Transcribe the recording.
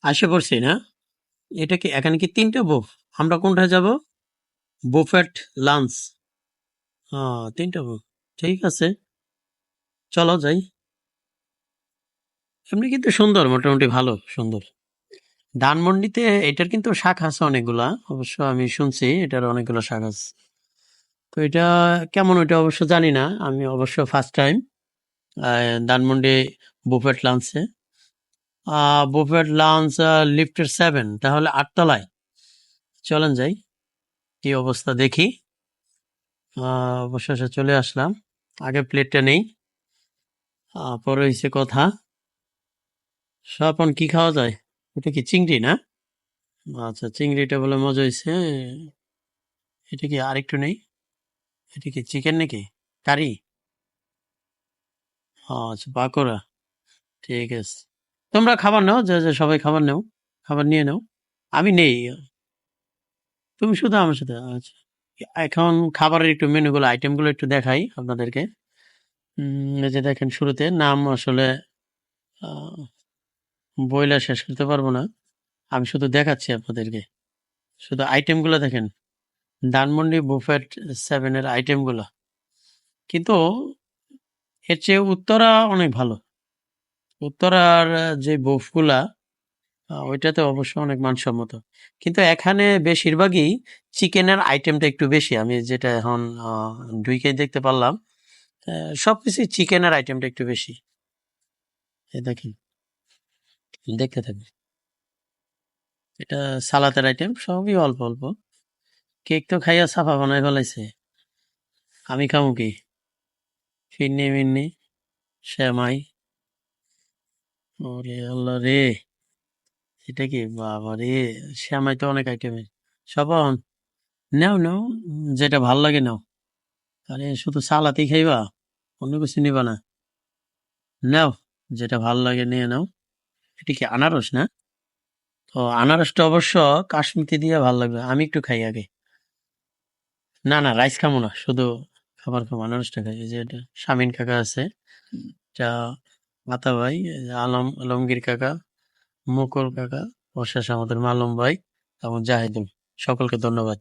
আসে পড়ছি না? এটা কি এখানে কি ৩টা বুফ? আমরা কোনটায় যাব? Buffet lunch. ৩টা বুফ। ঠিক আছে, চলো যাই। এমনি কিন্তু সুন্দর, মোটামুটি ভালো সুন্দর। ধানমন্ডিতে এটার কিন্তু শাখা আছে অনেকগুলা, অবশ্য আমি শুনছি এটার অনেকগুলো শাখা আছে। তো এটা কেমন ওইটা অবশ্য জানি না, আমি অবশ্য ফার্স্ট টাইম ধানমন্ডি বুফেট লাঞ্চে। বুফেট লাঞ্চ লিফটের 7, তাহলে 8 তলায়। চলেন যাই, কি অবস্থা দেখি। অবশেষে চলে আসলাম। আগে প্লেটটা নেই, পরে হইছে কথা। স্বপন কি খাওয়া যায়? এটা কি চিংড়ি না? আচ্ছা, চিংড়িটা বলে মজা হয়েছে। এটা কি আরেকটু নেই? এটা কি চিকেন নাকি কারি? আচ্ছা, পাকোড়া। ঠিক আছে, তোমরা খাবার নাও, যে যে সবাই খাবার নাও, খাবার নিয়ে নাও। আমি নেই, তুমি শুধু আমার সাথে। আচ্ছা, এখন খাবারের একটু মেনুগুলো, আইটেমগুলো একটু দেখাই আপনাদেরকে। এই যে দেখেন, শুরুতে নাম আসলে আহ, বইলা শেষ করতে পারবো না, আমি শুধু দেখাচ্ছি আপনাদেরকে। শুধু আইটেমগুলো দেখেন, ধানমন্ডি বুফেট 7-এর আইটেমগুলো। কিন্তু এর চেয়ে উত্তরা অনেক ভালো। উত্তরার যে বুফগুলা, ওইটাতে অবশ্য অনেক মানসম্মত। কিন্তু এখানে বেশিরভাগই চিকেনের আইটেমটা একটু বেশি, আমি যেটা এখন ঢুকেই দেখতে পারলাম। সবকিছু চিকেনের আইটেমটা একটু বেশি। এই দেখেন, দেখতে থাকবে। এটা সালাতের আইটেম সবই অল্প অল্প। কেক তো খাইয়া সাফা বানাই ফেলাইছে, আমি খামু কি? ফিরনি মিন্নি, শ্যামাই। ওরে আল্লাহ রে, এটা কি বাবা রে! শ্যামাই তো অনেক আইটেমের। সবন, নাও নাও, যেটা ভাল লাগে নাও। আরে শুধু সালাতেই খাইবা, অন্য কিছু নিবা না? নাও, যেটা ভাল লাগে নিয়ে নাও। এটা কি আনারস না? তো আনারসটা অবশ্য কাশ্মীরি দিয়ে ভাল লাগবে, আমি একটু খাই আগে। না না, রাইস খাবো না, শুধু খাবার খাবো, আনারসটা খাই। এই যে এটা শামিন কাকা আছে, এটা মাতা ভাই, এই যে আলমগীর কাকা, মুকুল কাকা, অশেষ আমাদের মালুম ভাই এবং জাহিদুল, সকলকে ধন্যবাদ।